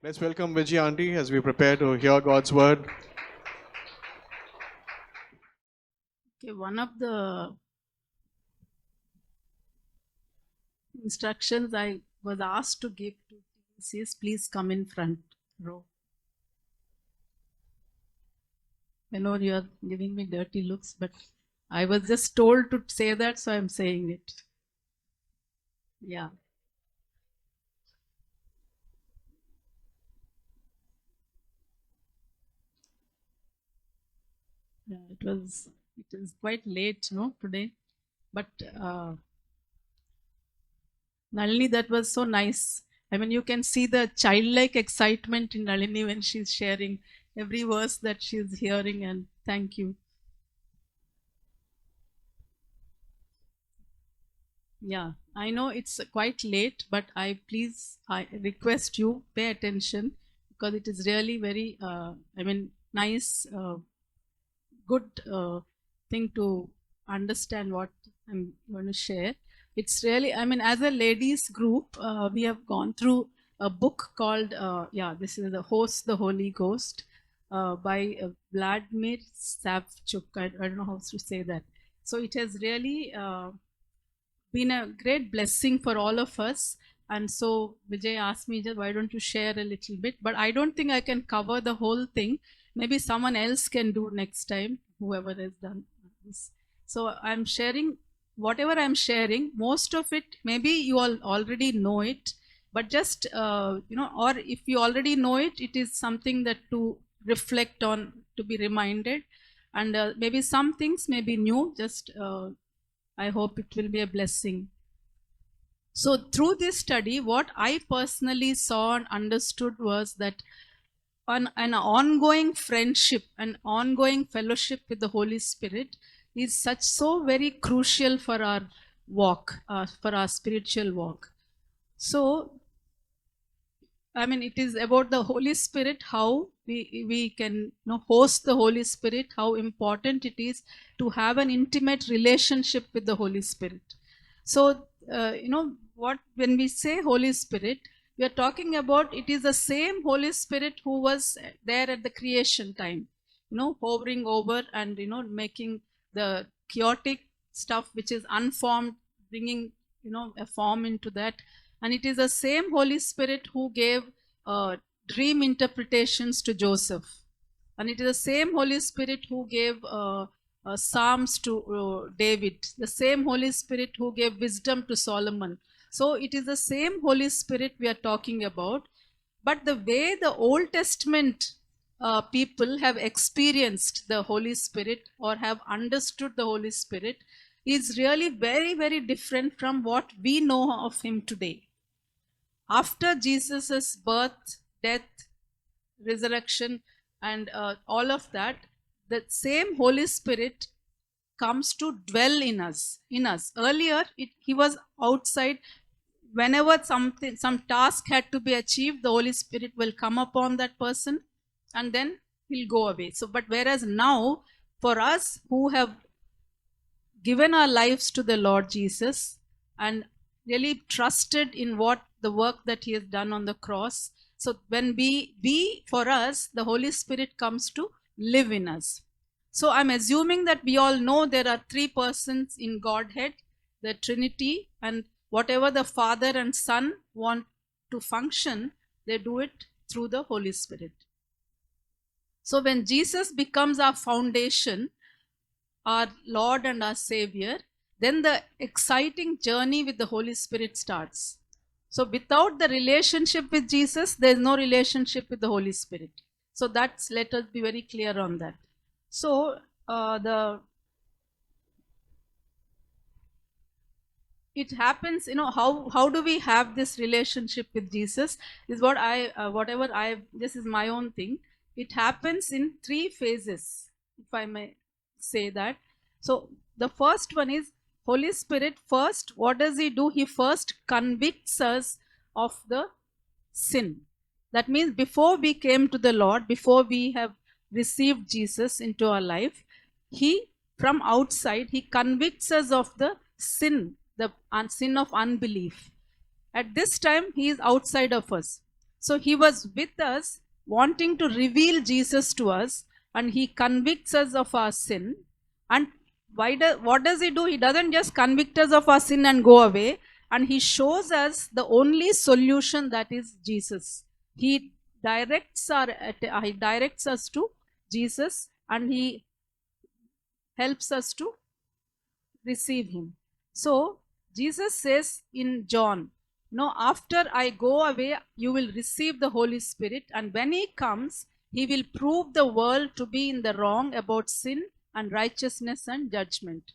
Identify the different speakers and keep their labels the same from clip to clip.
Speaker 1: Let's welcome Vijay Auntie as we prepare to hear God's word.
Speaker 2: Okay, one of the instructions I was asked to give to teens is please come in front row. I know you are giving me dirty looks, but I was just told to say that, so I'm saying it. Yeah. Yeah, it is quite late, no, today. But Nalini, that was so nice. I mean, you can see the childlike excitement in Nalini when she's sharing every verse that she's hearing, and thank you. Yeah, I know it's quite late, but I request you pay attention because it is really very, nice, good thing to understand what I'm going to share. It's really, I mean, as a ladies group, we have gone through a book called, this is The Host, the Holy Ghost by Vladimir Savchuk. I don't know how to say that. So it has really been a great blessing for all of us. And so Vijay asked me, just why don't you share a little bit? But I don't think I can cover the whole thing. Maybe someone else can do next time, whoever has done this. So I'm sharing whatever I'm sharing. Most of it, maybe you all already know it, but just, or if you already know it, it is something that to reflect on, to be reminded. And maybe some things may be new, just I hope it will be a blessing. So, through this study, what I personally saw and understood was that an ongoing friendship, an ongoing fellowship with the Holy Spirit is so very crucial for our walk, for our spiritual walk. So, I mean, it is about the Holy Spirit, how we can host the Holy Spirit, how important it is to have an intimate relationship with the Holy Spirit. So, what when we say Holy Spirit, we are talking about it is the same Holy Spirit who was there at the creation time, hovering over and making the chaotic stuff which is unformed, bringing a form into that. And it is the same Holy Spirit who gave dream interpretations to Joseph. And it is the same Holy Spirit who gave Psalms to David, the same Holy Spirit who gave wisdom to Solomon. So it is the same Holy Spirit we are talking about. But the way the Old Testament people have experienced the Holy Spirit or have understood the Holy Spirit is really very, very different from what we know of Him today. After Jesus's birth, death, resurrection, and all of that, the same Holy Spirit comes to dwell in us. Earlier, He was outside. Whenever some task had to be achieved, the Holy Spirit will come upon that person, and then He'll go away. So, but whereas now, for us who have given our lives to the Lord Jesus and really trusted in what the work that He has done on the cross. So when for us, the Holy Spirit comes to live in us. So I'm assuming that we all know there are three persons in Godhead, the Trinity, and whatever the Father and Son want to function, they do it through the Holy Spirit. So when Jesus becomes our foundation, our Lord and our Savior, then the exciting journey with the Holy Spirit starts. So without the relationship with Jesus, there is no relationship with the Holy Spirit. So let us be very clear on that. So it happens, how do we have this relationship with Jesus is what this is my own thing. It happens in three phases, if I may say that. So the first one is Holy Spirit. First, what does He do? He first convicts us of the sin. That means before we came to the Lord, before we have received Jesus into our life, He, from outside, He convicts us of the sin, the sin of unbelief. At this time, He is outside of us. So he was with us, wanting to reveal Jesus to us, and he convicts us of our sin. And what does he do? He doesn't just convict us of our sin and go away, and he shows us the only solution, that is Jesus. He he directs us to Jesus, and he helps us to receive him. So Jesus says in John, no, after I go away, you will receive the Holy Spirit, and when he comes, he will prove the world to be in the wrong about sin and righteousness and judgment.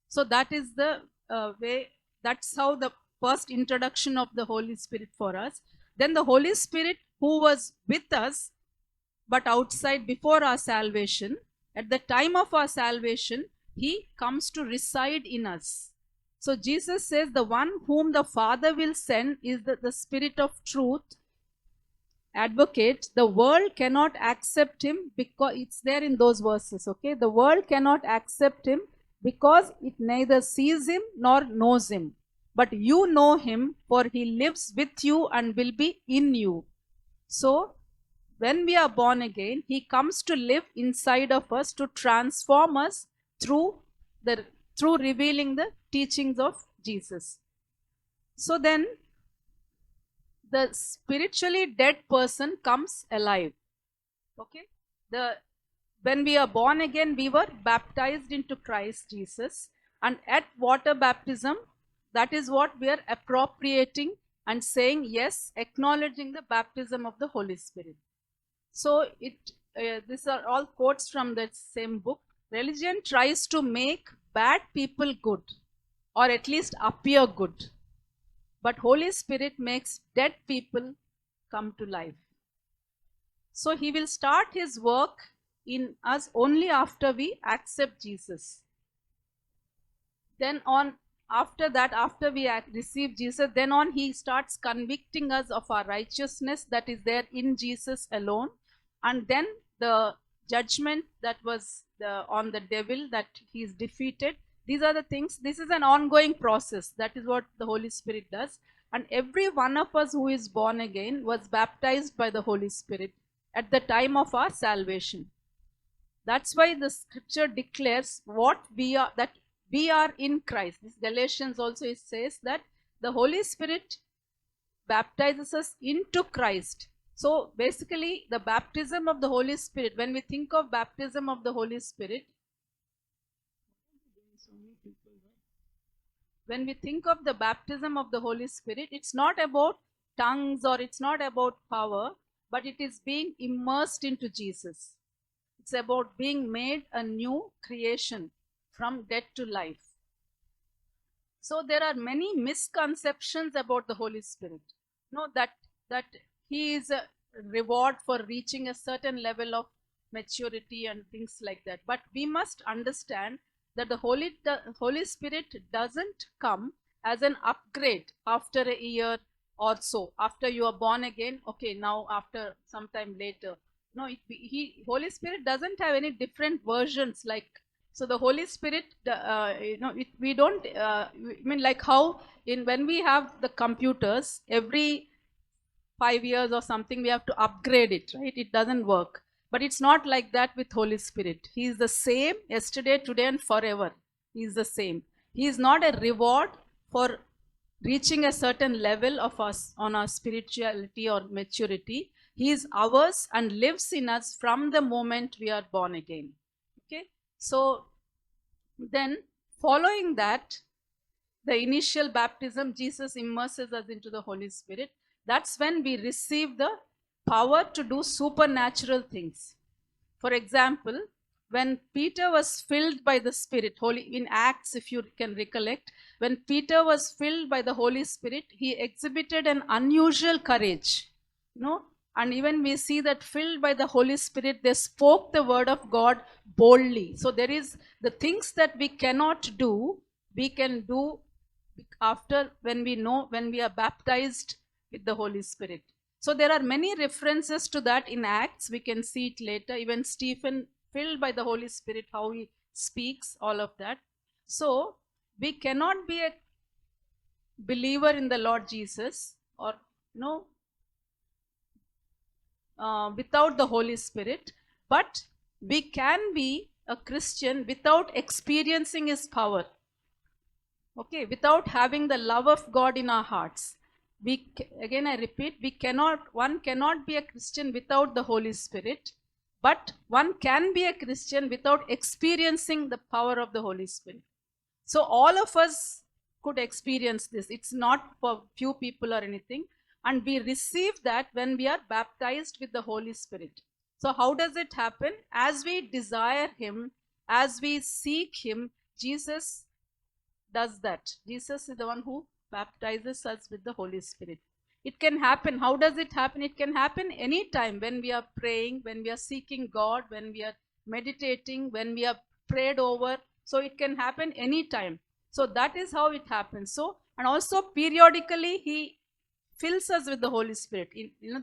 Speaker 2: So that is the way, that's how the first introduction of the Holy Spirit for us. Then the Holy Spirit, who was with us but outside before our salvation, at the time of our salvation, he comes to reside in us. So Jesus says, the one whom the Father will send is the Spirit of truth, advocate. The world cannot accept him because it's there in those verses. Okay, the world cannot accept him because it neither sees him nor knows him. But you know him, for he lives with you and will be in you. So when we are born again, he comes to live inside of us to transform us through revealing the teachings of Jesus. So then the spiritually dead person comes alive. Okay, when we are born again, we were baptized into Christ Jesus, and at water baptism, that is what we are appropriating and saying yes, acknowledging the baptism of the Holy Spirit. So these are all quotes from that same book. Religion tries to make bad people good, or at least appear good, but Holy Spirit makes dead people come to life. So he will start his work in us only after we accept Jesus. Then on, after that, after we receive Jesus, then on he starts convicting us of our righteousness that is there in Jesus alone, and then the judgment that was on the devil, that he is defeated. These are the things. This is an ongoing process. That is what the Holy Spirit does. And every one of us who is born again was baptized by the Holy Spirit at the time of our salvation. That's why the scripture declares what we are, that we are in Christ. This Galatians also, it says that the Holy Spirit baptizes us into Christ. So basically, the baptism of the Holy Spirit, when we think of baptism of the Holy Spirit, when we think of the baptism of the Holy Spirit, it's not about tongues or it's not about power, but it is being immersed into Jesus. It's about being made a new creation from death to life. So there are many misconceptions about the Holy Spirit. No, that he is a reward for reaching a certain level of maturity and things like that. But we must understand that the Holy Spirit doesn't come as an upgrade after a year or so. After you are born again, okay, now after some time later. No, Holy Spirit doesn't have any different versions like. So the Holy Spirit, we don't, I mean, like how when we have the computers, every 5 years or something, we have to upgrade it, right? It doesn't work. But it's not like that with Holy Spirit. He is the same yesterday, today, and forever. He is the same. He is not a reward for reaching a certain level of us on our spirituality or maturity. He is ours and lives in us from the moment we are born again. Okay. So then following that, the initial baptism, Jesus immerses us into the Holy Spirit. That's when we receive the power to do supernatural things. For example, when Peter was filled by the Spirit, in Acts, if you can recollect, when Peter was filled by the Holy Spirit, he exhibited an unusual courage. And even we see that filled by the Holy Spirit, they spoke the word of God boldly. So there is the things that we cannot do, we can do after when we are baptized with the Holy Spirit. So there are many references to that in Acts. We can see it later. Even Stephen, filled by the Holy Spirit, how he speaks, all of that. So we cannot be a believer in the Lord Jesus, or without the Holy Spirit, but we can be a Christian without experiencing His power. Okay, without having the love of God in our hearts. Again I repeat, one cannot be a Christian without the Holy Spirit, but one can be a Christian without experiencing the power of the Holy Spirit. So all of us could experience this. It's not for few people or anything. And we receive that when we are baptized with the Holy Spirit. So how does it happen? As we desire Him, as we seek Him, Jesus does that. Jesus is the one who baptizes us with the Holy Spirit. It can happen. How does it happen? It can happen anytime when we are praying, when we are seeking God, when we are meditating, when we are prayed over. So it can happen anytime. So that is how it happens. So, and also periodically He fills us with the Holy Spirit.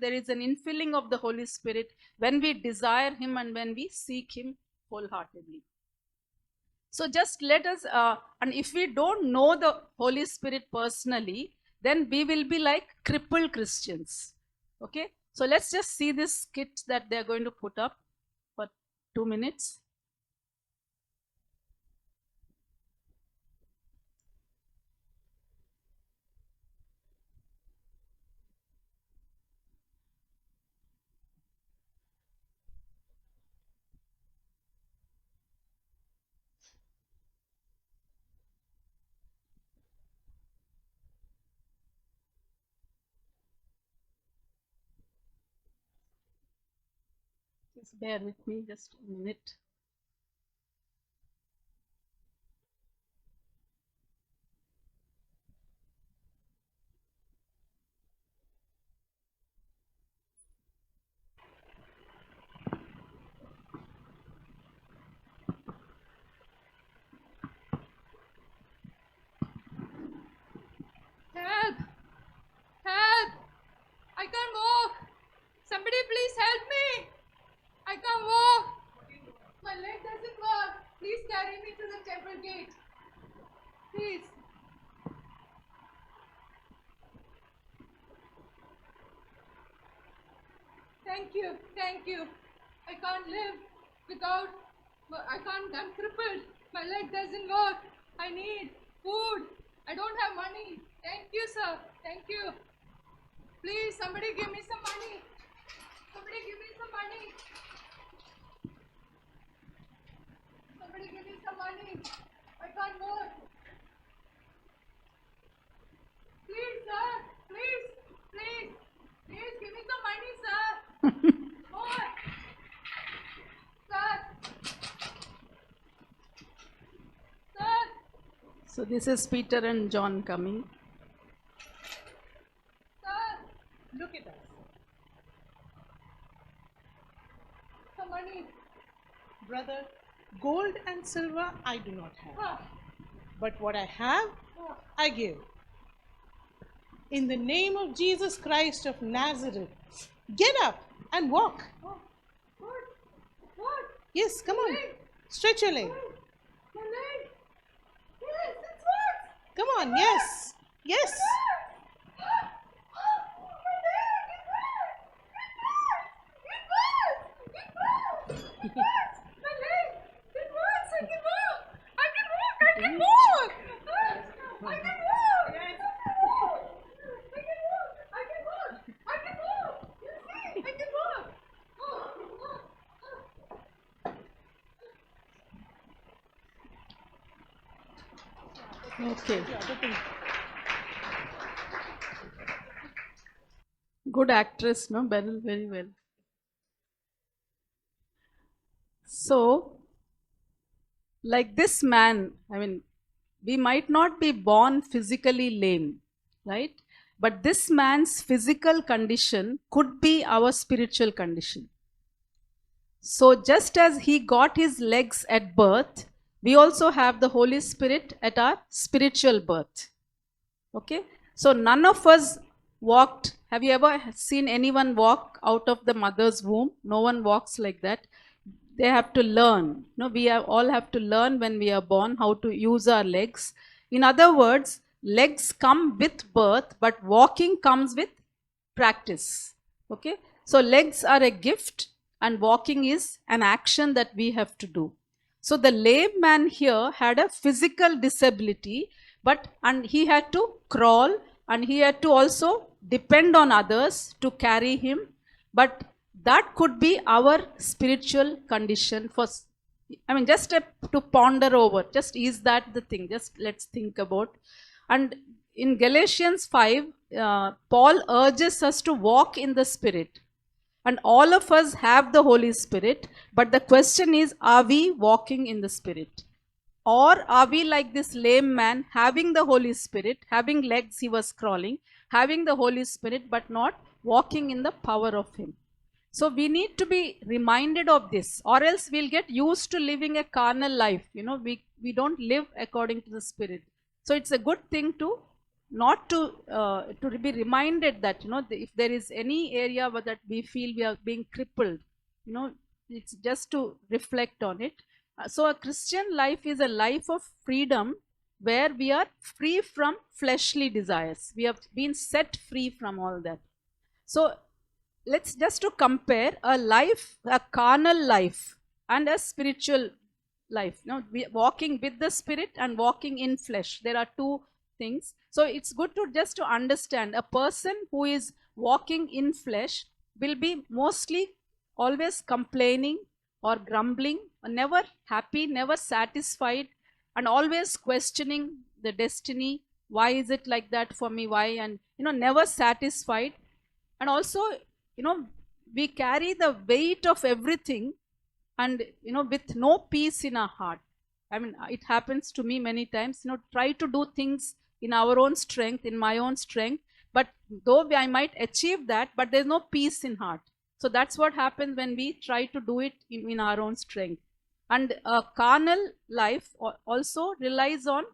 Speaker 2: There is an infilling of the Holy Spirit when we desire Him and when we seek Him wholeheartedly. So just let us, and if we don't know the Holy Spirit personally, then we will be like crippled Christians. Okay, so let's just see this skit that they are going to put up for 2 minutes. Just bear with me just a minute.
Speaker 3: Help! Help! I can't walk! Somebody please help me! I can't walk! My leg doesn't work! Please carry me to the temple gate. Please. Thank you, thank you. I can't live without, I'm crippled. My leg doesn't work. I need food. I don't have money. Thank you, sir. Thank you. Please, somebody give me some money. Somebody give me some money. Somebody give me some money. I can't work. Please, sir. Please, please. Please give me some money, sir. More. Sir. Sir.
Speaker 2: So this is Peter and John coming.
Speaker 3: Sir.
Speaker 4: Look at us.
Speaker 3: Some money.
Speaker 4: Brother, gold and silver I do not have,
Speaker 3: Ah.
Speaker 4: but what I have,
Speaker 3: Ah.
Speaker 4: I give. In the name of Jesus Christ of Nazareth, get up and walk.
Speaker 3: Oh. What? What?
Speaker 4: Yes, come on. Stretch your leg.
Speaker 3: My leg. Yes, it works.
Speaker 4: Come on, yes. Yes.
Speaker 2: Okay. Good actress, no? Beryl, very well. So, like this man, I mean, we might not be born physically lame, right? But this man's physical condition could be our spiritual condition. So, just as he got his legs at birth, we also have the Holy Spirit at our spiritual birth. Okay? So, none of us walked. Have you ever seen anyone walk out of the mother's womb? No one walks like that. They have to learn. No, we all have to learn when we are born how to use our legs. In other words, legs come with birth, but walking comes with practice. Okay? So legs are a gift and walking is an action that we have to do. So the lame man here had a physical disability, and he had to crawl and he had to also depend on others to carry him. But that could be our spiritual condition just to ponder over. Just is that the thing? Just let's think about. And in Galatians 5, Paul urges us to walk in the Spirit. And all of us have the Holy Spirit, but the question is, are we walking in the Spirit? Or are we like this lame man, having the Holy Spirit, having legs, he was crawling, having the Holy Spirit, but not walking in the power of Him? So we need to be reminded of this, or else we'll get used to living a carnal life. We don't live according to the Spirit. So it's a good thing to be reminded that if there is any area where that we feel we are being crippled, it's just to reflect on it. So a Christian life is a life of freedom where we are free from fleshly desires. We have been set free from all that. So let's just to compare a carnal life and a spiritual life. We walking with the Spirit and walking in flesh. There are two things. So it's good to just to understand a person who is walking in flesh will be mostly always complaining or grumbling, or never happy, never satisfied, and always questioning the destiny. Why is it like that for me? Why? And never satisfied. And also, we carry the weight of everything, and with no peace in our heart. It happens to me many times. Try to do things in our own strength, in my own strength, but though I might achieve that, but there's no peace in heart. So that's what happens when we try to do it in our own strength. And a carnal life also relies on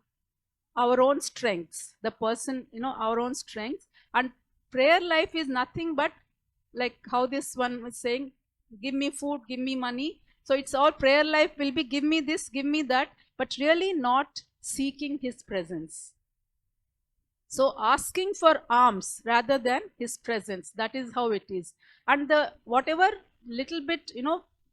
Speaker 2: our own strengths, the person, our own strengths. And prayer life is nothing but like how this one was saying, give me food, give me money. So it's all prayer life will be give me this, give me that, but really not seeking His presence. So asking for alms rather than His presence, that is how it is. And the whatever little bit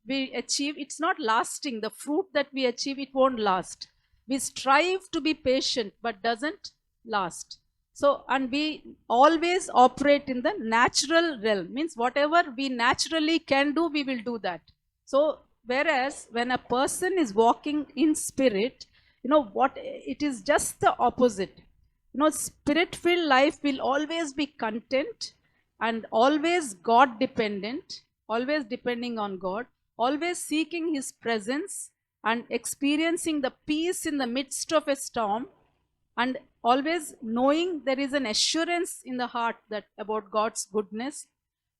Speaker 2: we achieve, it's not lasting. The fruit that we achieve, it won't last. We strive to be patient, but doesn't last. So, and we always operate in the natural realm, means whatever we naturally can do, we will do that. So whereas when a person is walking in Spirit, what it is just the opposite. Spirit-filled life will always be content and always God dependent, always depending on God, always seeking His presence and experiencing the peace in the midst of a storm, and always knowing there is an assurance in the heart that about God's goodness,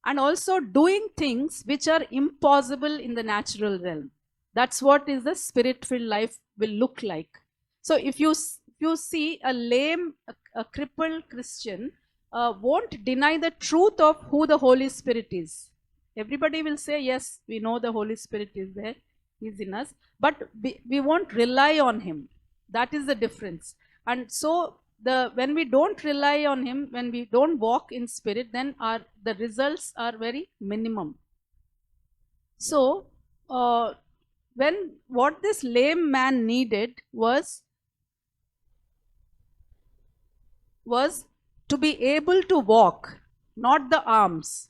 Speaker 2: and also doing things which are impossible in the natural realm. That's what is the Spirit-filled life will look like. So if you see a lame, a crippled Christian won't deny the truth of who the Holy Spirit is. Everybody will say, yes, we know the Holy Spirit is there, He's in us, but we won't rely on Him. That is the difference. And so when we don't rely on Him, when we don't walk in Spirit, then the results are very minimum. So what this lame man needed was to be able to walk, not the arms.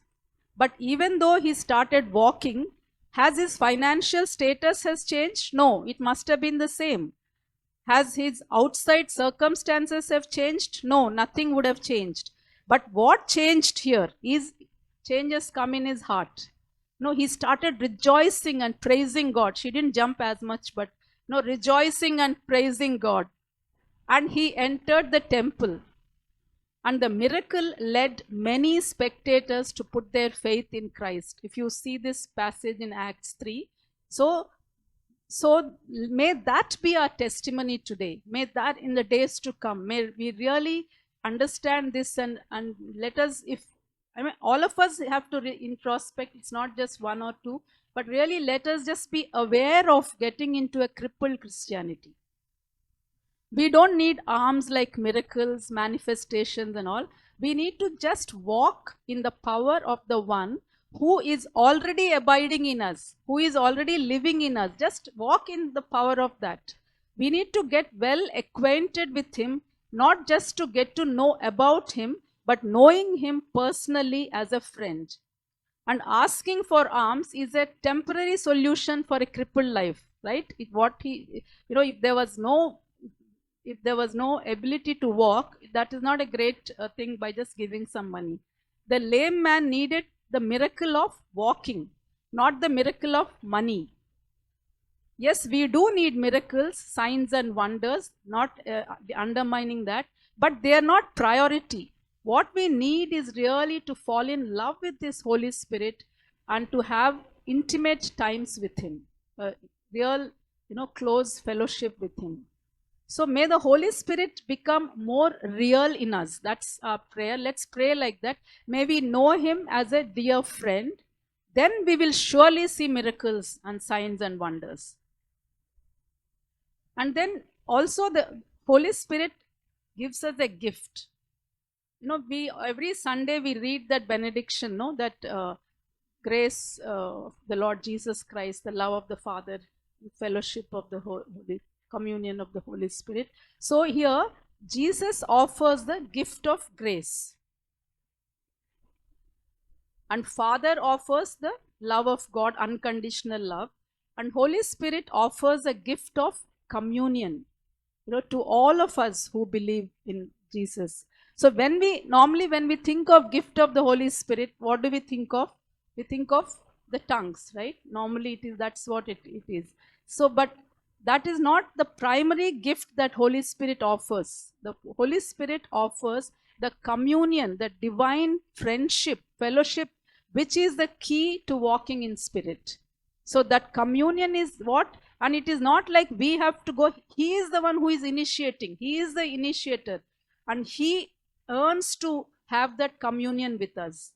Speaker 2: But even though he started walking, has his financial status has changed? No, it must have been the same. Has his outside circumstances have changed? No, nothing would have changed. But what changed here is changes come in his heart. No, he started rejoicing and praising God. She didn't jump as much, but rejoicing and praising God. And he entered the temple. And the miracle led many spectators to put their faith in Christ. If you see this passage in Acts 3. So may that be our testimony today. May that in the days to come, may we really understand this and let us, all of us have to introspect. It's not just one or two, but really let us just be aware of getting into a crippled Christianity. We don't need arms like miracles, manifestations and all. We need to just walk in the power of the one who is already abiding in us, who is already living in us. Just walk in the power of that. We need to get well acquainted with him, not just to get to know about him, but knowing him personally as a friend. And asking for alms is a temporary solution for a crippled life, right? If there was no ability to walk, that is not a great thing by just giving some money. The lame man needed the miracle of walking, not the miracle of money. Yes, we do need miracles, signs and wonders, not undermining that, but they are not priority. What we need is really to fall in love with this Holy Spirit and to have intimate times with him, real, close fellowship with him. So may the Holy Spirit become more real in us. That's our prayer. Let's pray like that. May we know him as a dear friend. Then we will surely see miracles and signs and wonders. And then also the Holy Spirit gives us a gift. Every Sunday we read that benediction, that grace of the Lord Jesus Christ, the love of the Father, fellowship of the Holy communion of the Holy Spirit. So here Jesus offers the gift of grace, and Father offers the love of God, unconditional love, and Holy Spirit offers a gift of communion, to all of us who believe in Jesus. So when we think of gift of the Holy Spirit, what do we think of? We think of the tongues, right? Normally that's what it is. So, but that is not the primary gift that Holy Spirit offers. The Holy Spirit offers the communion, the divine friendship, fellowship, which is the key to walking in spirit. So that communion is what? And it is not like we have to go. He is the one who is initiating. He is the initiator. And he earns to have that communion with us.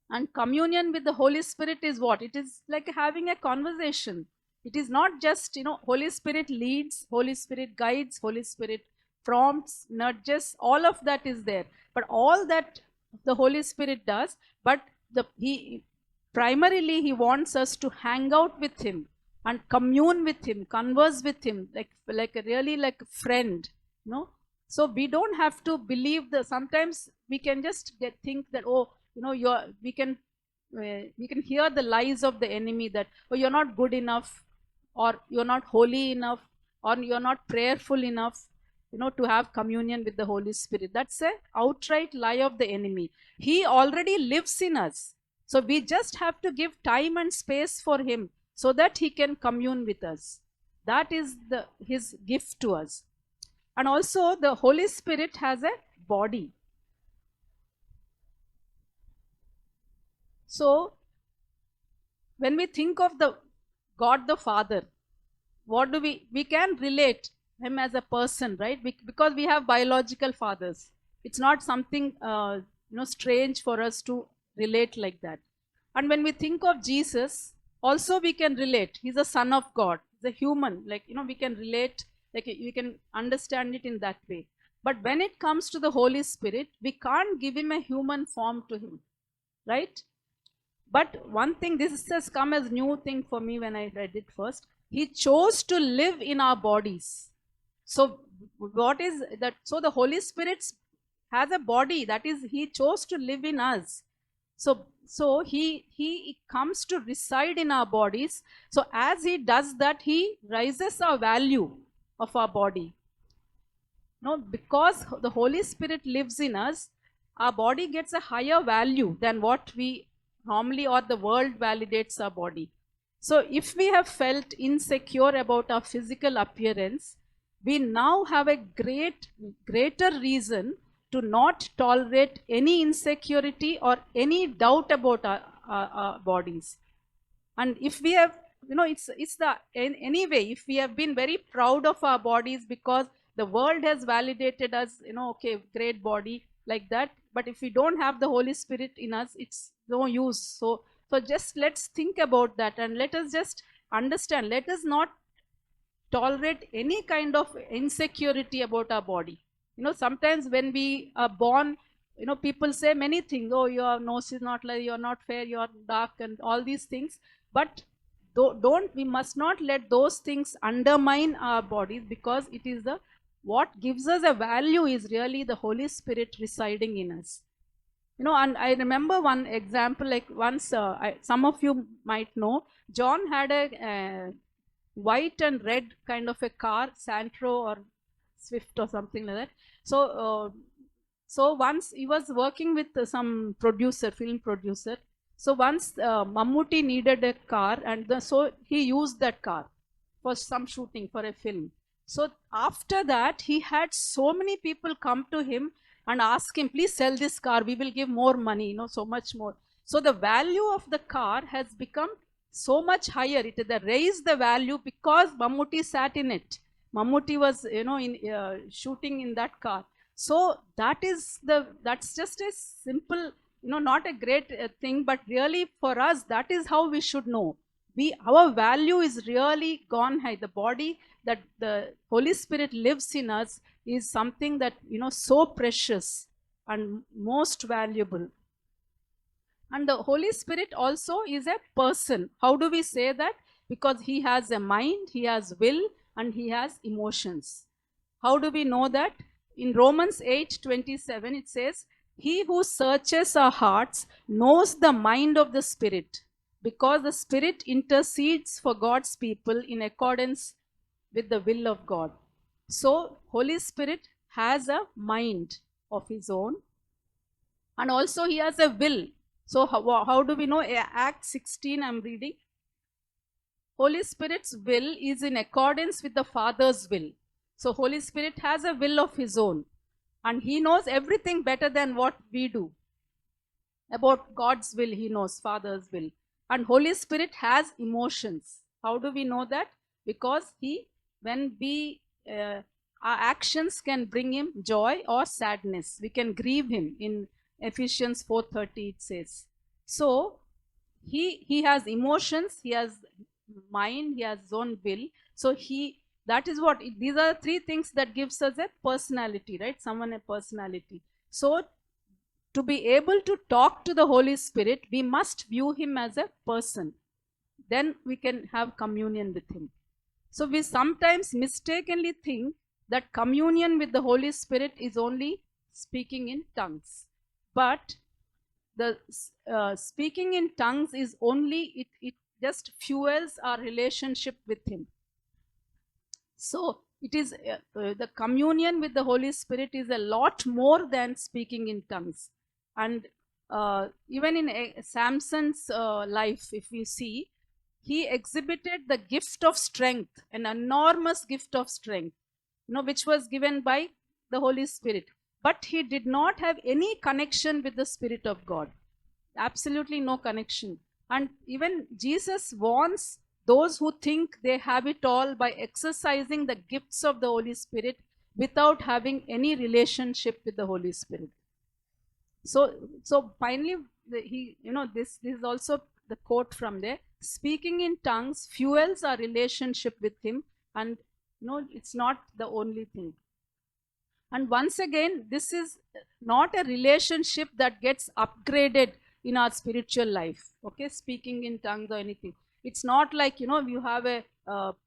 Speaker 2: And communion with the Holy Spirit is what? It is like having a conversation. It is not just, Holy Spirit leads, Holy Spirit guides, Holy Spirit prompts, nudges, all of that is there. But all that the Holy Spirit does, but primarily he wants us to hang out with him and commune with him, converse with him, like a friend, So we don't have to believe sometimes we can just think that, we can hear the lies of the enemy that, you're not good enough, or you're not holy enough, or you're not prayerful enough, to have communion with the Holy Spirit. That's an outright lie of the enemy. He already lives in us. So we just have to give time and space for him so that he can commune with us. That is his gift to us. And also the Holy Spirit has a body. So when we think of the God the Father, what do we can relate him as a person, right? Because we have biological fathers. It's not something strange for us to relate like that. And when we think of Jesus, also we can relate. He's a son of God. He's a human. We can relate, we can understand it in that way. But when it comes to the Holy Spirit, we can't give him a human form to him, right? But one thing, this has come as new thing for me when I read it first. He chose to live in our bodies. So what is that? So the Holy Spirit has a body, that is, he chose to live in us. So he comes to reside in our bodies. So as he does that, he raises our value of our body. Because the Holy Spirit lives in us, our body gets a higher value than what we normally, or the world validates our body. So if we have felt insecure about our physical appearance, we now have a greater reason to not tolerate any insecurity or any doubt about our bodies. And if we have, anyway, if we have been very proud of our bodies because the world has validated us, okay, great body, like that. But if we don't have the Holy Spirit in us, it's no use. So just let's think about that, and let us just understand. Let us not tolerate any kind of insecurity about our body. Sometimes when we are born, people say many things. Oh, your nose is not like, you're not fair, you're dark, and all these things. But we must not let those things undermine our bodies, because it is what gives us a value is really the Holy Spirit residing in us. And I remember one example, like once, some of you might know, John had a white and red kind of a car, Santro or Swift or something like that. So once he was working with some film producer. So once Mammootty needed a car, and so he used that car for some shooting for a film. So after that, he had so many people come to him and ask him, please sell this car, we will give more money, so much more. So the value of the car has become so much higher. It raised the value because Mammootty sat in it. Mammootty was, shooting in that car. So that's just a simple, not a great thing, but really for us, that is how we should know. Our value is really gone high. The body that the Holy Spirit lives in us is something that, so precious and most valuable. And the Holy Spirit also is a person. How do we say that? Because he has a mind, he has will, and he has emotions. How do we know that? In Romans 8:27, it says, he who searches our hearts knows the mind of the Spirit, because the Spirit intercedes for God's people in accordance with the will of God. So, Holy Spirit has a mind of his own, and also he has a will. So, how do we know? Acts 16, I'm reading. Holy Spirit's will is in accordance with the Father's will. So, Holy Spirit has a will of his own, and he knows everything better than what we do. About God's will, he knows Father's will. And Holy Spirit has emotions. How do we know that? Because our actions can bring him joy or sadness. We can grieve him. In Ephesians 4:30 it says. So he has emotions, he has mind, he has his own will. So that is what, these are three things that gives us a personality, right? Someone a personality. So to be able to talk to the Holy Spirit, we must view him as a person. Then we can have communion with him. So we sometimes mistakenly think that communion with the Holy Spirit is only speaking in tongues. But the speaking in tongues is only, it just fuels our relationship with him. So it is the communion with the Holy Spirit is a lot more than speaking in tongues. And even in Samson's life, if we see, he exhibited the gift of strength, an enormous gift of strength, which was given by the Holy Spirit. But he did not have any connection with the Spirit of God. Absolutely no connection. And even Jesus warns those who think they have it all by exercising the gifts of the Holy Spirit without having any relationship with the Holy Spirit. So finally, this is also the quote from there. Speaking in tongues fuels our relationship with him, and it's not the only thing. And once again, this is not a relationship that gets upgraded in our spiritual life. Okay, speaking in tongues or anything. It's not like, you have a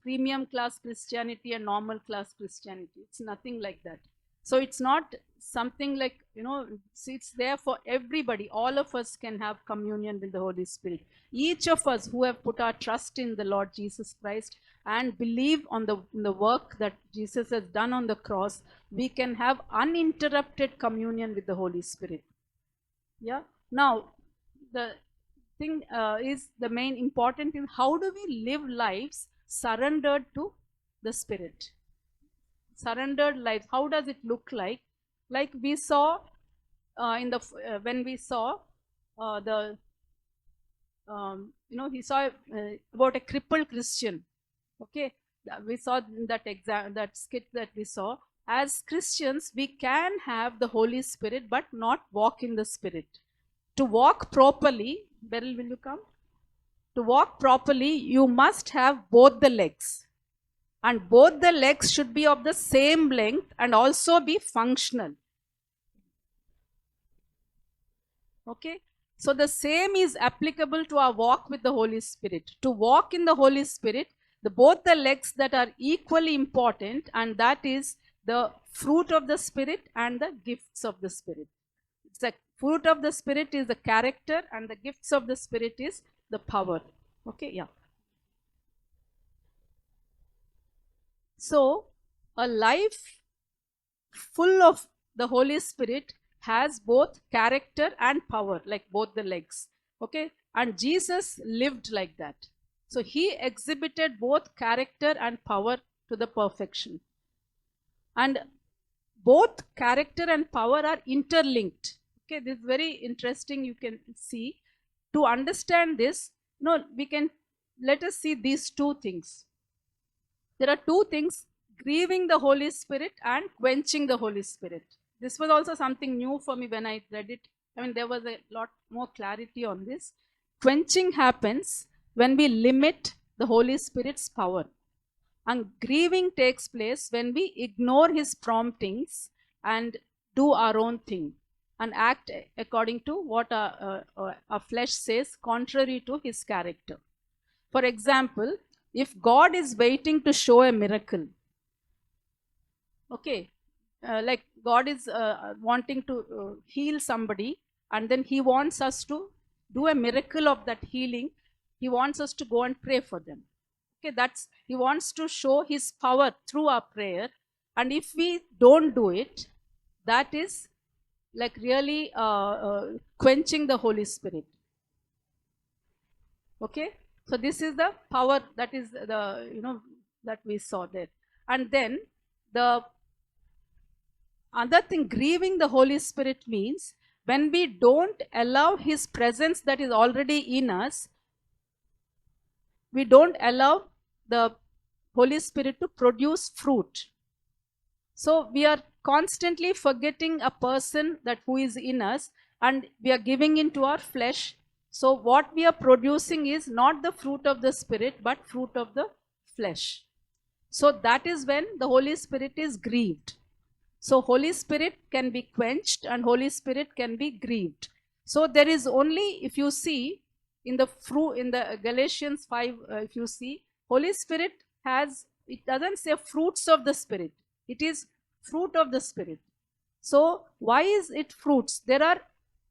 Speaker 2: premium class Christianity and normal class Christianity. It's nothing like that. So it's not something like, it's there for everybody. All of us can have communion with the Holy Spirit. Each of us who have put our trust in the Lord Jesus Christ and believe on the work that Jesus has done on the cross, we can have uninterrupted communion with the Holy Spirit. Yeah. Now, the thing is, the main important thing, how do we live lives surrendered to the Spirit? Surrendered lives, how does it look like? Like we saw when we saw he saw about a crippled Christian. Okay, we saw that skit that we saw. As Christians, we can have the Holy Spirit but not walk in the Spirit. To walk properly, Beryl, will you come? To walk properly, you must have both the legs. And both the legs should be of the same length and also be functional. Okay, so the same is applicable to our walk with the Holy Spirit. To walk in the Holy Spirit, both the legs that are equally important, and that is the fruit of the Spirit and the gifts of the Spirit. It's the fruit of the Spirit is the character, and the gifts of the Spirit is the power. Okay, yeah. So a life full of the Holy Spirit has both character and power, like both the legs. Okay, and Jesus lived like that. So he exhibited both character and power to the perfection. And both character and power are interlinked. Okay, this is very interesting. You can see, to understand this, let us see these two things. There are two things: grieving the Holy Spirit and quenching the Holy Spirit. This was also something new for me when I read it. I mean, there was a lot more clarity on this. Quenching happens when we limit the Holy Spirit's power. And grieving takes place when we ignore his promptings and do our own thing and act according to what our flesh says, contrary to his character. For example, if God is waiting to show a miracle, okay, like God is wanting to heal somebody, and then he wants us to do a miracle of that healing. He wants us to go and pray for them. Okay, he wants to show his power through our prayer. And if we don't do it, that is like really quenching the Holy Spirit. Okay, so this is the power that is that we saw there. And then the other thing, grieving the Holy Spirit means when we don't allow his presence that is already in us, we don't allow the Holy Spirit to produce fruit. So we are constantly forgetting a person that who is in us, and we are giving into our flesh. So what we are producing is not the fruit of the Spirit, but fruit of the flesh. So that is when the Holy Spirit is grieved. So Holy Spirit can be quenched and Holy Spirit can be grieved. So there is only, if you see in the fruit, in the Galatians 5, if you see, Holy Spirit has, it doesn't say fruits of the Spirit. It is fruit of the Spirit. So why is it fruits? There are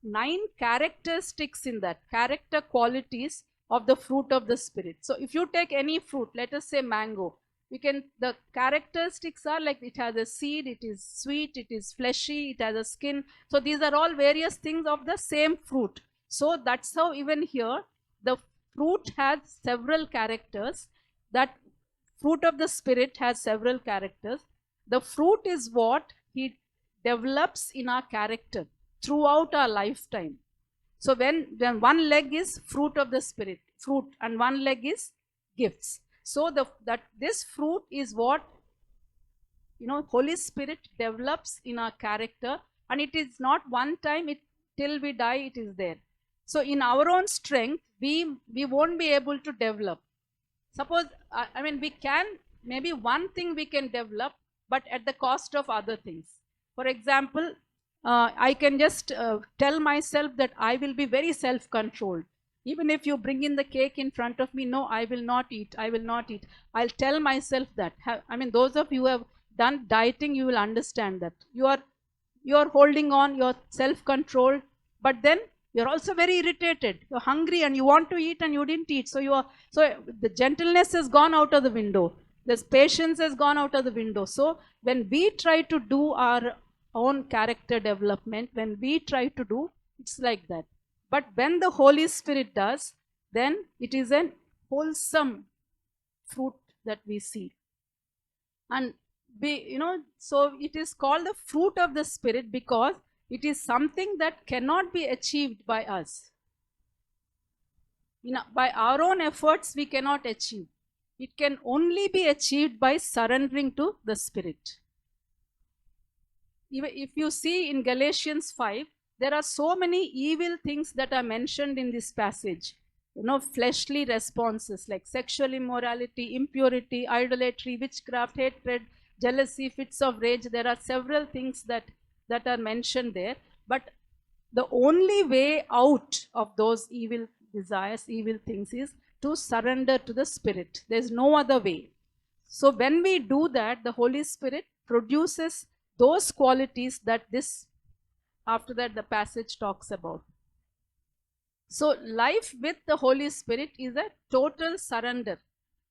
Speaker 2: 9 characteristics in that, character qualities of the fruit of the Spirit. So if you take any fruit, let us say mango, the characteristics are like it has a seed, it is sweet, it is fleshy, it has a skin. So these are all various things of the same fruit. So that's how even here the fruit has several characters. That fruit of the Spirit has several characters. The fruit is what he develops in our character throughout our lifetime. So when one leg is fruit of the Spirit, fruit, and one leg is gifts. So this fruit is what Holy Spirit develops in our character, and it is not one time, till we die it is there. So in our own strength we won't be able to develop. Suppose we can, maybe one thing we can develop, but at the cost of other things. For example, I can just tell myself that I will be very self-controlled. Even if you bring in the cake in front of me, no, I will not eat, I will not eat. I'll tell myself that. Those of you who have done dieting, you will understand that. You are holding on, you're self-controlled, but then you're also very irritated. You're hungry and you want to eat and you didn't eat. So the gentleness has gone out of the window. This patience has gone out of the window. So when we try to do our own character development, it's like that. But when the Holy Spirit does, then it is a wholesome fruit that we see. And so it is called the fruit of the Spirit because it is something that cannot be achieved by us. By our own efforts, we cannot achieve. It can only be achieved by surrendering to the Spirit. If you see in Galatians 5, there are so many evil things that are mentioned in this passage. Fleshly responses like sexual immorality, impurity, idolatry, witchcraft, hatred, jealousy, fits of rage. There are several things that are mentioned there. But the only way out of those evil desires, evil things, is to surrender to the Spirit. There's no other way. So when we do that, the Holy Spirit produces those qualities that this, after that, the passage talks about. So life with the Holy Spirit is a total surrender.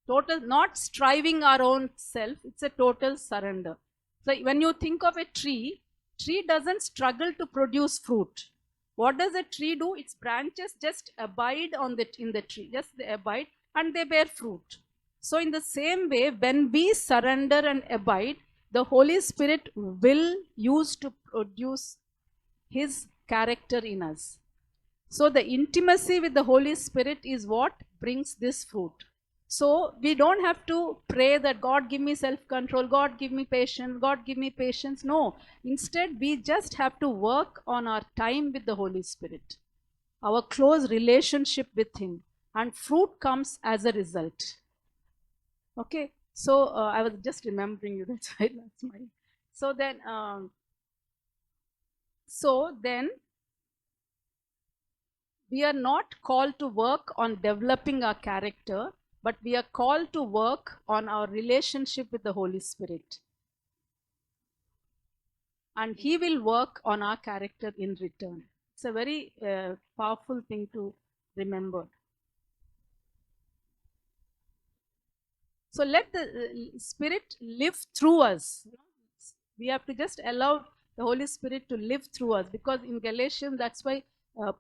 Speaker 2: Total, not striving our own self, it's a total surrender. So when you think of a tree doesn't struggle to produce fruit. What does a tree do? Its branches just abide in the tree, just they abide and they bear fruit. So in the same way, when we surrender and abide, the Holy Spirit will use to produce His character in us. So the intimacy with the Holy Spirit is what brings this fruit. So we don't have to pray that God give me self-control, God give me patience, God give me patience. No, instead we just have to work on our time with the Holy Spirit, our close relationship with Him, and fruit comes as a result. Okay, so I was just remembering you, that's why that's my. So then we are not called to work on developing our character, but we are called to work on our relationship with the Holy Spirit. And He will work on our character in return. It's a very powerful thing to remember. So let the Spirit live through us. We have to just allow the Holy Spirit to live through us, because in Galatians, that's why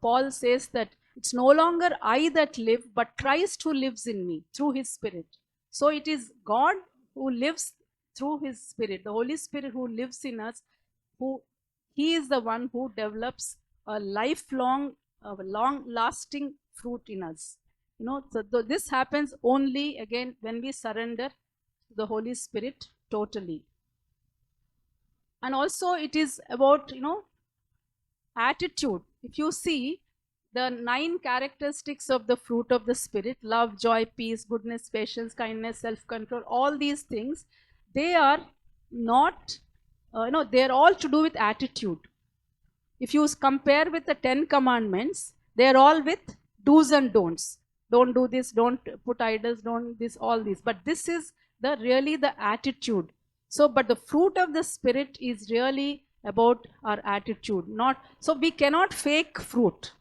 Speaker 2: Paul says that it's no longer I that live, but Christ who lives in me through His Spirit. So it is God who lives through His Spirit, the Holy Spirit who lives in us, He is the one who develops a lifelong, long-lasting fruit in us. So this happens only, again, when we surrender to the Holy Spirit totally. And also it is about, attitude. If you see the 9 characteristics of the fruit of the Spirit, love, joy, peace, goodness, patience, kindness, self-control, all these things, they are not, they're all to do with attitude. If you compare with the 10 commandments, they're all with do's and don'ts. Don't do this, don't put idols, don't this, all this. But this is really the attitude. So, but the fruit of the Spirit is really about our attitude. So we cannot fake fruit.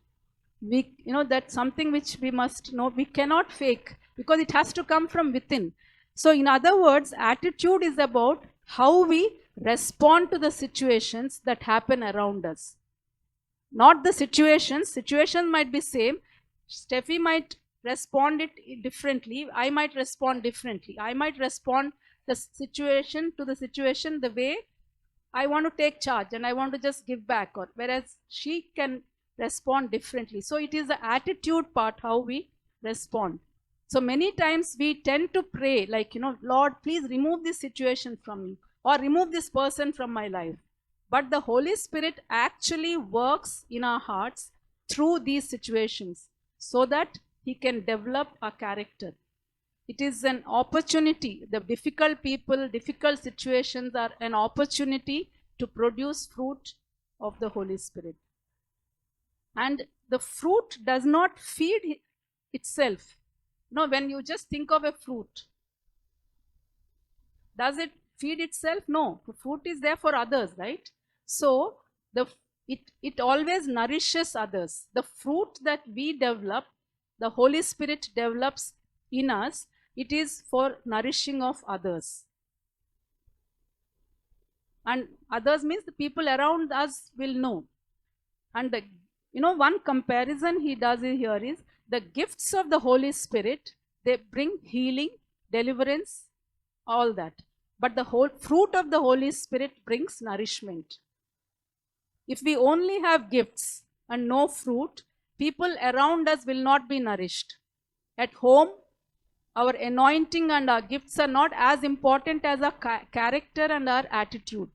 Speaker 2: That's something which we must know. We cannot fake, because it has to come from within. So in other words, attitude is about how we respond to the situations that happen around us. Not the situations. Situations might be same. Steffi might respond it differently. I might respond differently. I might respond the situation the way I want to take charge and I want to just give back, or whereas she can respond differently. So it is the attitude part, how we respond. So many times we tend to pray like, Lord, please remove this situation from me, or remove this person from my life. But the Holy Spirit actually works in our hearts through these situations so that He can develop our character. It is an opportunity. The difficult people, difficult situations are an opportunity to produce fruit of the Holy Spirit. And the fruit does not feed itself. When you just think of a fruit, does it feed itself? No. The fruit is there for others, right? So it always nourishes others. The fruit that we develop, the Holy Spirit develops in us, it is for nourishing of others. And others means the people around us will know. And one comparison he does here is the gifts of the Holy Spirit, they bring healing, deliverance, all that. But the whole fruit of the Holy Spirit brings nourishment. If we only have gifts and no fruit, people around us will not be nourished. At home, our anointing and our gifts are not as important as our character and our attitude.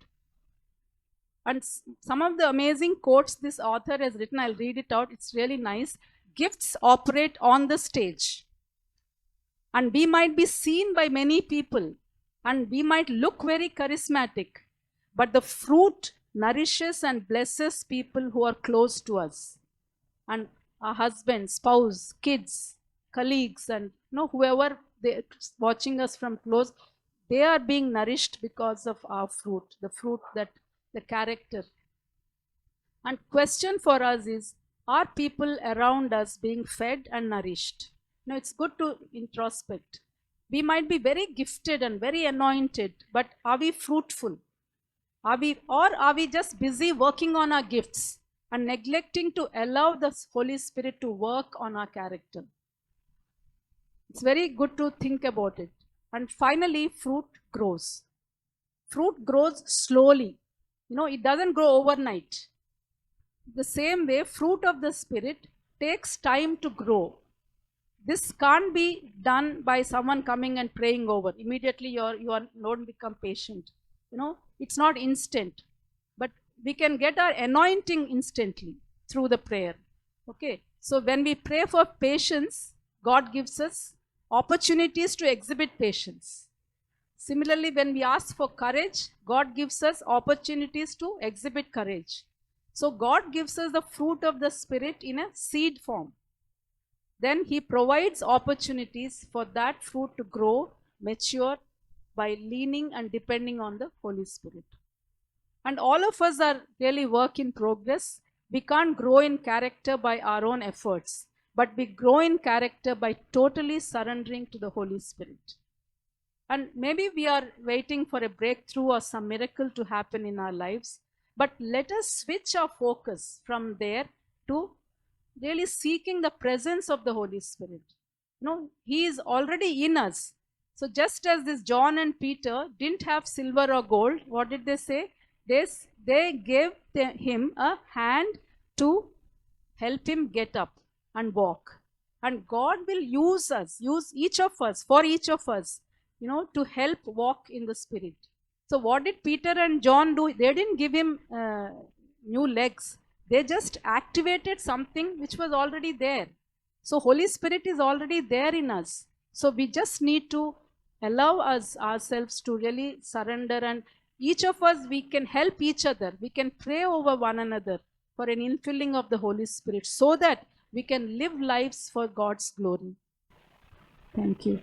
Speaker 2: And some of the amazing quotes this author has written, I'll read it out, it's really nice. Gifts operate on the stage. And we might be seen by many people. And we might look very charismatic. But the fruit nourishes and blesses people who are close to us, and our husband, spouse, kids, colleagues, and whoever they watching us from close, they are being nourished because of our fruit, the fruit that the character. And question for us is, are people around us being fed and nourished? It's good to introspect. We might be very gifted and very anointed, but are we fruitful? Are we just busy working on our gifts and neglecting to allow the Holy Spirit to work on our character? It's very good to think about it. And finally, fruit grows. Fruit grows slowly. It doesn't grow overnight. The same way, fruit of the Spirit takes time to grow. This can't be done by someone coming and praying over. Immediately don't become patient. It's not instant. But we can get our anointing instantly through the prayer. Okay. So when we pray for patience, God gives us opportunities to exhibit patience. Similarly, when we ask for courage, God gives us opportunities to exhibit courage. So God gives us the fruit of the Spirit in a seed form. Then He provides opportunities for that fruit to grow, mature, by leaning and depending on the Holy Spirit. And all of us are really work in progress. We can't grow in character by our own efforts, but we grow in character by totally surrendering to the Holy Spirit. And maybe we are waiting for a breakthrough or some miracle to happen in our lives, but let us switch our focus from there to really seeking the presence of the Holy Spirit. He is already in us. So just as this John and Peter didn't have silver or gold, what did they say? They gave him a hand to help him get up and walk. And God will use each of us, to help walk in the Spirit. So what did Peter and John do? They didn't give him new legs. They just activated something which was already there. So Holy Spirit is already there in us. So we just need to allow ourselves to really surrender, and each of us, we can help each other. We can pray over one another for an infilling of the Holy Spirit so that we can live lives for God's glory. Thank you.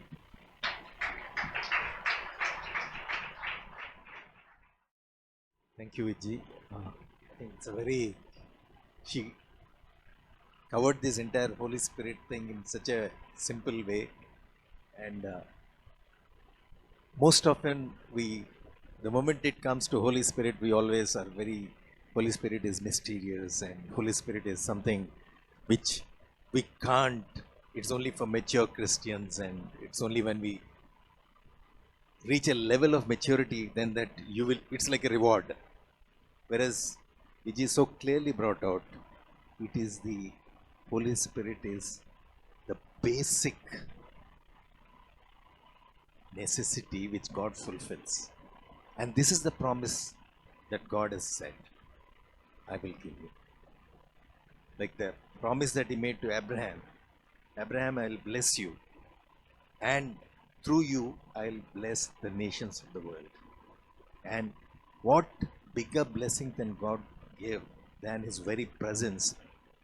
Speaker 5: Thank you, Vijay. I think she covered this entire Holy Spirit thing in such a simple way. And most often the moment it comes to Holy Spirit, we always are Holy Spirit is mysterious and Holy Spirit is something which we can't, it's only for mature Christians, and it's only when we reach a level of maturity then that it's like a reward. Whereas Vijay so clearly brought out, it is the Holy Spirit is the basic necessity which God fulfills. And this is the promise that God has said, I will give you. Like the promise that He made to Abraham. Abraham, I will bless you, and through you I will bless the nations of the world. And what bigger blessing than God gave than His very presence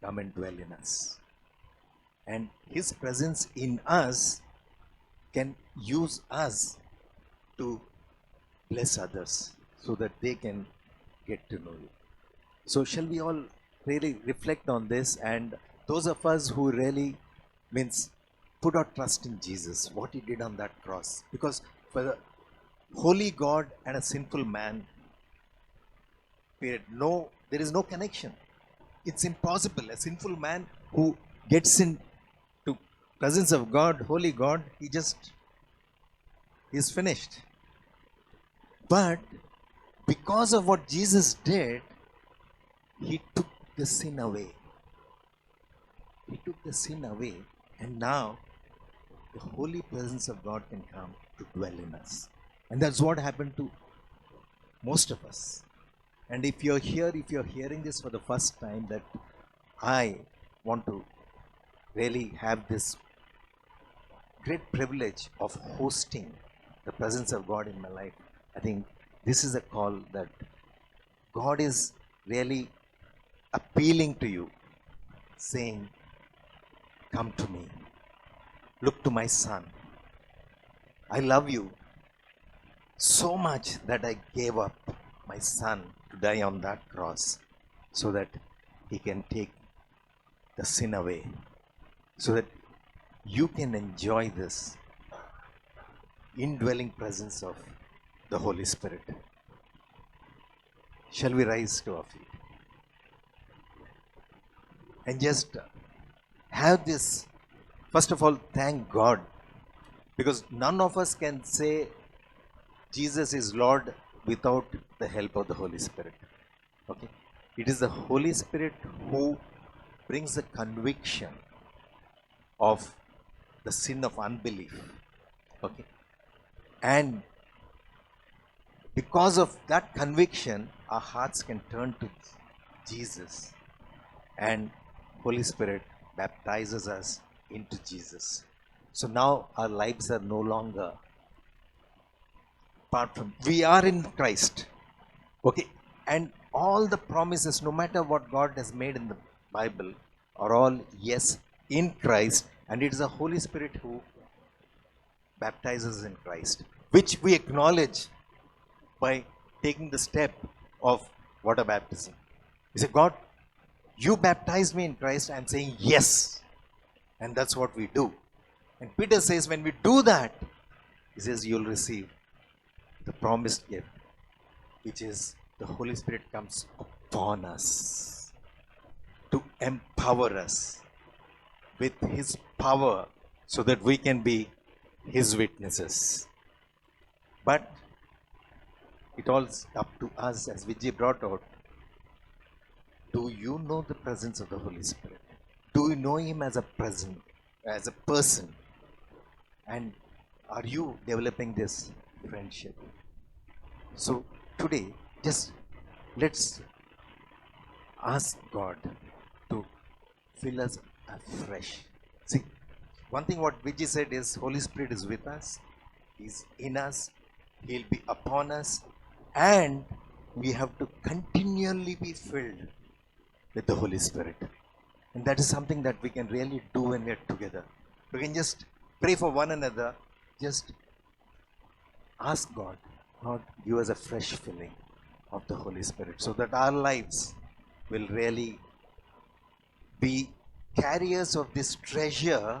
Speaker 5: come and dwell in us. And His presence in us can use us to bless others so that they can get to know you. So shall we all really reflect on this, and those of us who really put our trust in Jesus, what He did on that cross. Because for the holy God and a sinful man, there is no connection. It's impossible. A sinful man who gets into presence of God, holy God, he's finished. But because of what Jesus did, He took the sin away. He took the sin away, and now the holy presence of God can come to dwell in us. And that's what happened to most of us. And if you're hearing this for the first time, that I want to really have this great privilege of hosting the presence of God in my life, I think this is a call that God is really appealing to you, saying, come to me. Look to my son. I love you so much that I gave up my son to die on that cross so that he can take the sin away, so that you can enjoy this indwelling presence of the Holy Spirit. Shall we rise to our feet and just have this? First of all, thank God, because none of us can say Jesus is Lord without the help of the Holy Spirit. Okay? It is the Holy Spirit who brings the conviction of the sin of unbelief. Okay? And because of that conviction, our hearts can turn to Jesus, and Holy Spirit baptizes us into Jesus. So now our lives are no longer apart from, we are in Christ. Okay, and all the promises, no matter what God has made in the Bible, are all yes in Christ, and it is the Holy Spirit who baptizes in Christ, which we acknowledge by taking the step of water baptism. We say, God, you baptized me in Christ. I'm saying yes. And that's what we do. And Peter says, when we do that, he says, you'll receive the promised gift, which is the Holy Spirit comes upon us to empower us with his power so that we can be his witnesses. But it all's up to us, as Vijay brought out. Do you know the presence of the Holy Spirit? Do you know him as a present, as a person? And are you developing this friendship? So today, just let's ask God to fill us afresh. See, one thing what Vijay said is Holy Spirit is with us, he's in us, he'll be upon us, and we have to continually be filled with the Holy Spirit. And that is something that we can really do when we're together. We can just pray for one another, just ask God, Lord, give us a fresh filling of the Holy Spirit so that our lives will really be carriers of this treasure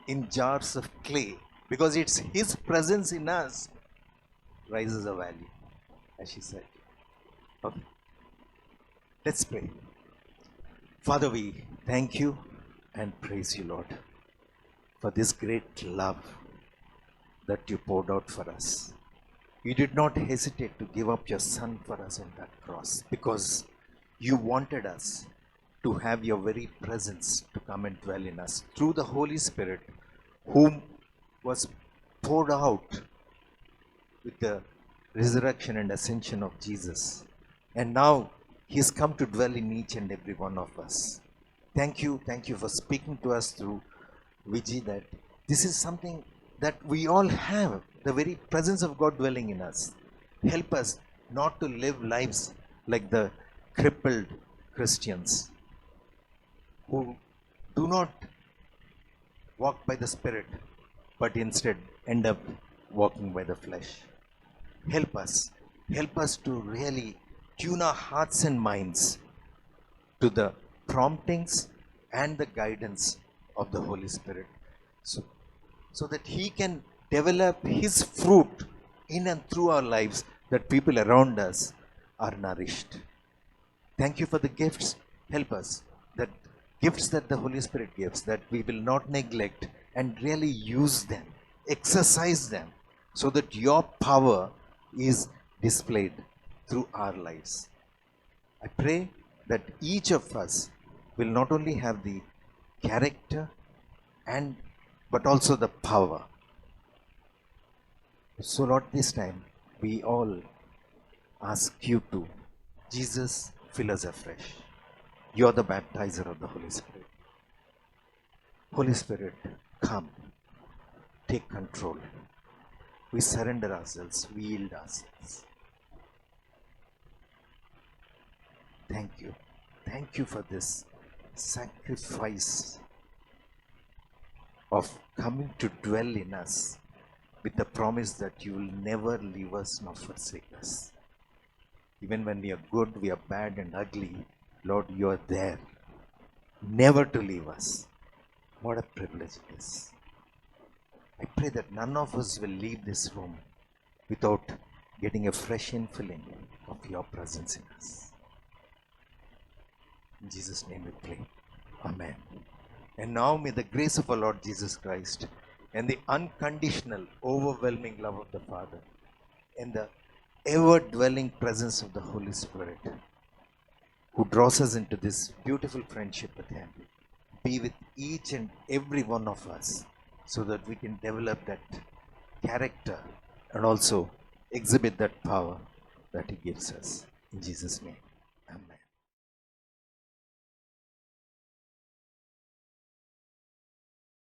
Speaker 5: in jars of clay, because it's his presence in us rises a value, as she said. Okay. Let's pray. Father, we thank you and praise you, Lord, for this great love that you poured out for us. You did not hesitate to give up your son for us on that cross, because you wanted us to have your very presence to come and dwell in us through the Holy Spirit, whom was poured out with the resurrection and ascension of Jesus. And now he's come to dwell in each and every one of us. Thank you for speaking to us through Vijay, that this is something that we all have, the very presence of God dwelling in us. Help us not to live lives like the crippled Christians who do not walk by the Spirit, but instead end up walking by the flesh. Help us to really tune our hearts and minds to the promptings and the guidance of the Holy Spirit, so that he can develop his fruit in and through our lives, that people around us are nourished. Thank you for the gifts. Help us, that gifts that the Holy Spirit gives, that we will not neglect and really use them, exercise them, so that your power is displayed through our lives. I pray that each of us will not only have the character but also the power. So Lord, this time we all ask you to, Jesus, fill us afresh. You are the baptizer of the Holy Spirit. Holy Spirit, come, take control. We surrender ourselves, we yield ourselves. thank you. Thank you for this sacrifice of coming to dwell in us with the promise that you will never leave us nor forsake us. Even when we are good, we are bad and ugly, Lord, you are there, never to leave us. What a privilege it is. I pray that none of us will leave this room without getting a fresh infilling of your presence in us. In Jesus' name we pray. Amen. And now may the grace of our Lord Jesus Christ and the unconditional, overwhelming love of the Father and the ever-dwelling presence of the Holy Spirit, who draws us into this beautiful friendship with Him, be with each and every one of us so that we can develop that character and also exhibit that power that He gives us. In Jesus' name.